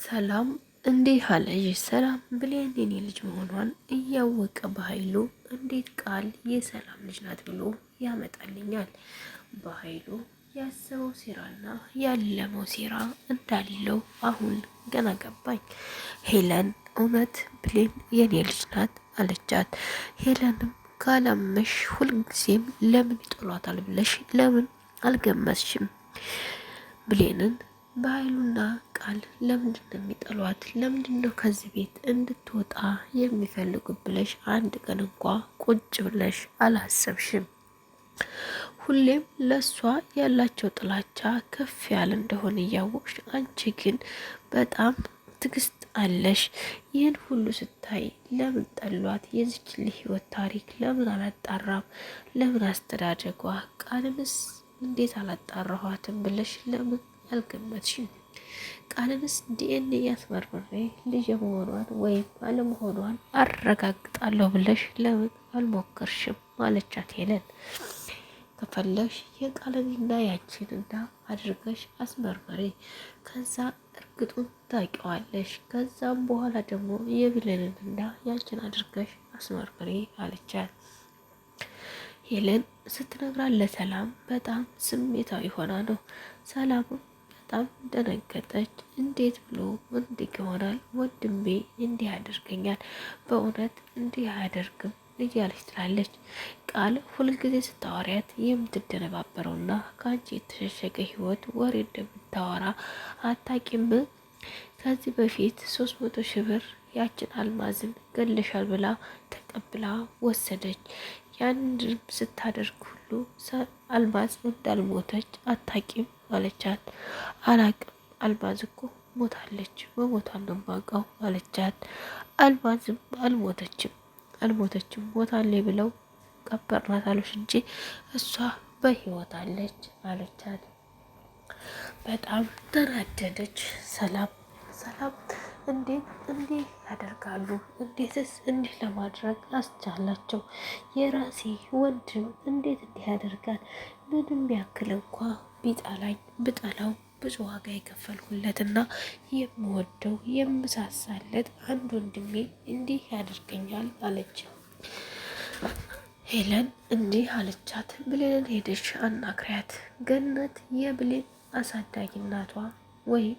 ሰላም እንዲህ አለች። ሰላም ብሌን የኔ ልጅ መሆኗን እያወቀ በኃይሉ እንዴት ቃል የሰላም ልጅ ናት ብሎ ያመጣልኛል? በኃይሉ ያሰበው ሴራና ያለመው ሴራ እንዳለው አሁን ገና ገባኝ። ሄለን እውነት ብሌን የኔ ልጅ ናት አለቻት። ሄለንም ካላመሽ ሁልጊዜም ለምን ይጠሏታል ብለሽ ለምን አልገመትሽም? ብሌንን በኃይሉና ቃል ለምንድነው የሚጠሏት? ለምንድነው ከዚህ ቤት እንድትወጣ የሚፈልጉት ብለሽ አንድ ቀን እንኳ ቁጭ ብለሽ አላሰብሽም? ሁሌም ለሷ ያላቸው ጥላቻ ከፍ ያለ እንደሆነ እያወቅሽ አንቺ ግን በጣም ትግስት አለሽ። ይህን ሁሉ ስታይ ለምን ጠሏት? የዚች ህይወት ታሪክ ለምን አላጣራም? ለምን አስተዳደጓ ቃልንስ እንዴት አላጣራኋትም ብለሽ ለምን አልገመትሽም? ቃልንስ ዲኤንኤ አስመርምሬ ልጅ መሆኗን ወይም አለመሆኗን አረጋግጣለሁ ብለሽ ለምን አልሞከርሽም? ማለቻት ሄለን። ከፈለሽ የቃልንና ያንቺንና አድርገሽ አስመርመሬ፣ ከዛ እርግጡን ታውቂዋለሽ። ከዛም በኋላ ደግሞ የብሌንንና ያንቺን አድርገሽ አስመርመሬ አለቻት። ሄለን ስትነግራት ለሰላም በጣም ስሜታዊ ሆና ነው። ሰላምም በጣም ደነገጠች። እንዴት ብሎ እንዲህ ይሆናል? ወንድሜ እንዲህ ያደርገኛል? በእውነት እንዲህ አያደርግም እያለች ትላለች። ቃል ሁልጊዜ ስታወሪያት የምትደነባበረውና ከአንቺ የተሸሸገ ህይወት ወሬ እንደምታወራ አታቂም? ከዚህ በፊት 300 ሺህ ብር ያችን አልማዝን ገለሻል ብላ ተቀብላ ወሰደች። ያንን ስታደርግ ሁሉ አልማዝ እንዳልሞተች አታቂም አለቻት። አላቅም፣ አልማዝ እኮ ሞታለች፣ መሞቷን ነው የማውቀው አለቻት። አልማዝም አልሞተችም ሞታለች ብለው ቀበርናት አሉሽ እንጂ እሷ በህይወት አለች አለቻት። በጣም ተናደደች ሰላም። እንዴት ያደርጋሉ? እንዴትስ እንዲህ ለማድረግ አስቻላቸው? የራሴ ወንድም እንዴት እንዲህ ያደርጋል? ምንም ያክል እንኳ ብጠላው ብዙ ዋጋ የከፈልኩለትና የምወደው የምሳሳለት አንድ ወንድሜ እንዲህ ያደርገኛል አለች። ሄለን እንዲህ አለቻት። ብሌንን ሄደሽ አናግሪያት። ገነት የብሌን አሳዳጊ እናቷ ወይም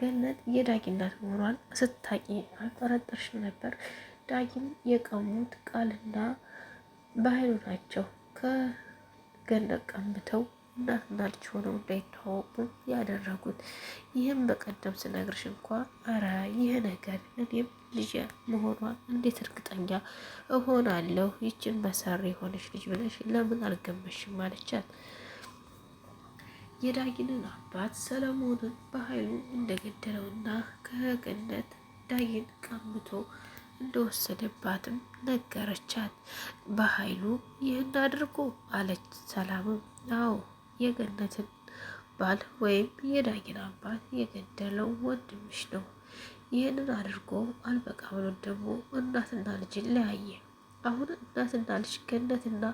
ገነት የዳጊ እናት መሆኗን ስታቂ አልጠረጠርሽም ነበር? ዳጊም የቀሙት ቃልና በኃይሉ ናቸው። ከገነት ቀምተው እናትና ልጅ ሆነው እንዳይተዋወቁ ያደረጉት። ይህም በቀደም ስነግርሽ እንኳ አረ ይህ ነገር እኔም ልጅ መሆኗን እንዴት እርግጠኛ እሆናለሁ? ይችን መሰሪ የሆነች ልጅ ብለሽ ለምን አልገመሽም? አለቻት። የዳጊንን አባት ሰለሞንን በኃይሉ እንደገደለውና ከገነት ዳጊን ቀምቶ እንደወሰደባትም ነገረቻት። በኃይሉ ይህን አድርጎ አለች ሰላምም። አዎ የገነትን ባል ወይም የዳጊን አባት የገደለው ወንድምሽ ነው። ይህንን አድርጎ አልበቃ ብሎ ደግሞ እናትና ልጅን ለያየ። አሁን እናትና ልጅ ገነትና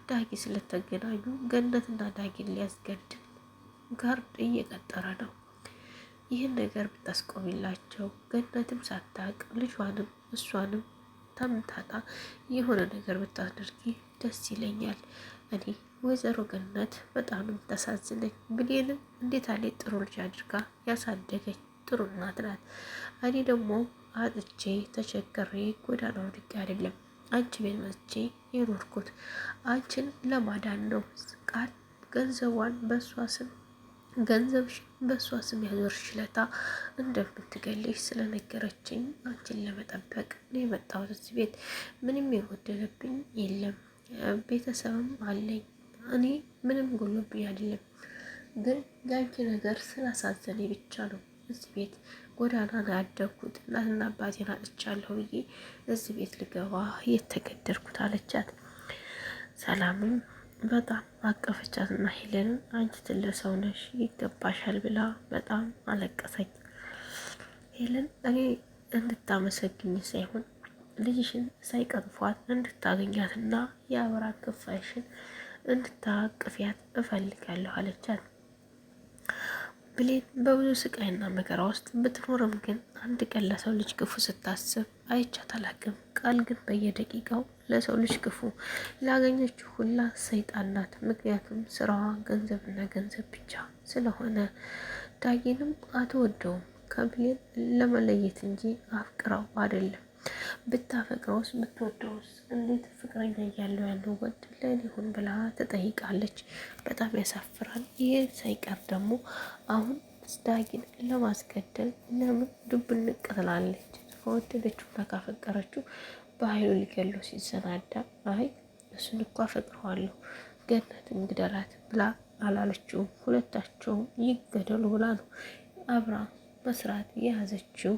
ዳጊ ስለተገናኙ ገነትና ዳጊን ሊያስገድል ጋርድ እየቀጠረ ነው። ይህን ነገር ብታስቆሚላቸው፣ ገነትም ሳታቅ ልጇንም እሷንም ተምታታ የሆነ ነገር ብታደርጊ ደስ ይለኛል። እኔ ወይዘሮ ገነት በጣም የምታሳዝነኝ። ብሌንም እንዴት አለ ጥሩ ልጅ አድርጋ ያሳደገች ጥሩ እናት ናት። እኔ ደግሞ አጥቼ ተቸገሬ ጎዳና ወድቄ አይደለም አንቺ ቤት መጥቼ የኖርኩት አንቺን ለማዳን ነው። ቃል ገንዘቧን በእሷ ስም ገንዘብሽን በእሷ ስም ያዞርሽ ለታ እንደምትገልሽ ስለነገረችኝ አንቺን ለመጠበቅ ነው የመጣሁት እዚህ ቤት። ምንም የጎደለብኝ የለም፣ ቤተሰብም አለኝ። እኔ ምንም ጎሎብኝ አይደለም፣ ግን ያንቺ ነገር ስላሳዘነኝ ብቻ ነው እዚህ ቤት ጎዳና ነው ያደግኩት። እናትና አባቴን አጥቻለሁ ብዬ እዚህ ቤት ልገባ የተገደድኩት አለቻት። ሰላምም በጣም አቀፈቻትና ሄለንን አንቺ ትልቅ ሰው ነሽ ይገባሻል ብላ በጣም አለቀሰች። ሄለን እኔ እንድታመሰግኝ ሳይሆን ልጅሽን ሳይቀጥፏት እንድታገኛትና የአብራክ ክፋይሽን እንድታቅፊያት እፈልጋለሁ አለቻት። ብሌን በብዙ ስቃይና መከራ ውስጥ ብትኖርም ግን አንድ ቀን ለሰው ልጅ ክፉ ስታስብ አይቻት አላቅም። ቃል ግን በየደቂቃው ለሰው ልጅ ክፉ ላገኘችው ሁላ ሰይጣን ናት። ምክንያቱም ስራዋ ገንዘብና ገንዘብ ብቻ ስለሆነ ዳጊንም አትወደውም ከብሌን ለመለየት እንጂ አፍቅራው አይደለም። ብታፈቅረውስ ብትወደውስ እንዴት ፍቅረኛ እያለው ያለው ወንድ ለኔ ይሁን ብላ ትጠይቃለች። በጣም ያሳፍራል። ይሄ ሳይቀር ደግሞ አሁን ዳጊን ለማስገደል ለምን ዱብ ንቅ ትላለች? ከወደደችውና ካፈቀረችው በኃይሉ ሊገለው ሲሰናዳ አይ እሱን እኮ አፈቅረዋለሁ ገነት እንግደላት ብላ አላለችውም። ሁለታቸውም ይገደሉ ብላ ነው አብራ መስራት የያዘችው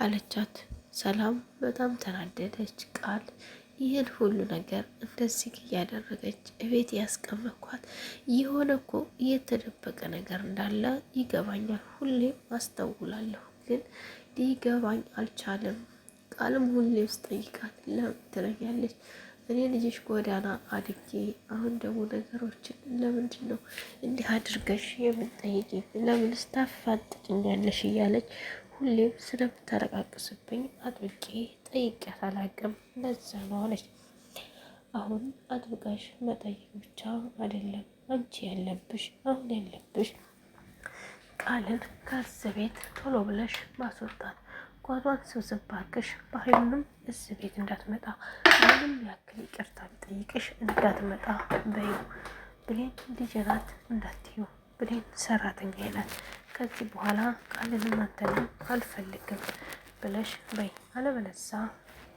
አለቻት። ሰላም በጣም ተናደደች። ቃል ይህን ሁሉ ነገር እንደዚህ እያደረገች እቤት ያስቀመጥኳት የሆነ እኮ እየተደበቀ ነገር እንዳለ ይገባኛል፣ ሁሌም አስተውላለሁ፣ ግን ሊገባኝ አልቻለም። ቃልም ሁሌም ስጠይቃት ለምን ትለኛለች? እኔ ልጅሽ ጎዳና አድጌ አሁን ደግሞ ነገሮችን ለምንድን ነው እንዲህ አድርገሽ የምትጠይቂኝ? ለምን ስታፋጥጭኛለሽ? እያለች ሁሌም ስለምታለቃቅስብኝ አጥብቄ ጠይቄያት አላቅም። ለዛ ነው አለች። አሁን አጥብቀሽ መጠየቅ ብቻ አይደለም አንቺ ያለብሽ ቃልን ከዚህ ቤት ቶሎ ብለሽ ማስወጣት፣ ጓዟን ስብስብ ባርክሽ፣ በኃይሉንም እዚህ ቤት እንዳትመጣ፣ ምንም ያክል ይቅርታ ቢጠይቅሽ እንዳትመጣ በይው። ብሌን ልጄ ናት እንዳትዩ፣ ብሌን ሰራተኛ ናት። ከዚህ በኋላ ቃልንም አንተንም አልፈልግም ብለሽ በይ፣ አለበለዚያ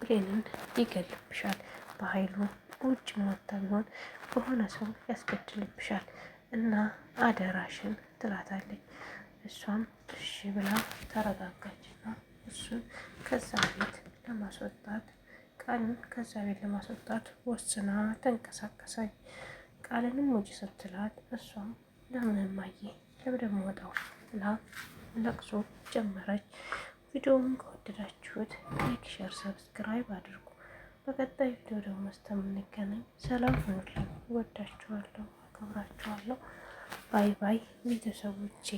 ብሌንን ይገልብሻል። በኃይሉ ውጭ ሞታ ቢሆን በሆነ ሰው ያስገድልብሻል እና አደራሽን ትላታለች። እሷም እሺ ብላ ተረጋጋችና እሱን ከዛ ቤት ለማስወጣት ቃልን ከዛ ቤት ለማስወጣት ወስና ተንቀሳቀሰች። ቃልንም ውጭ ስትላት እሷም ለምን እማዬ ለምን ወጣው ብላ ለቅሶ ጀመረች። ቪዲዮውን ከወደዳችሁት ላይክ፣ ሼር፣ ሰብስክራይብ አድርጉ። በቀጣይ ቪዲዮ ደግሞ እስከምንገናኝ ሰላም ሁኑልኝ። ወዳችኋለሁ፣ አከብራችኋለሁ። ባይ ባይ ቤተሰቦቼ።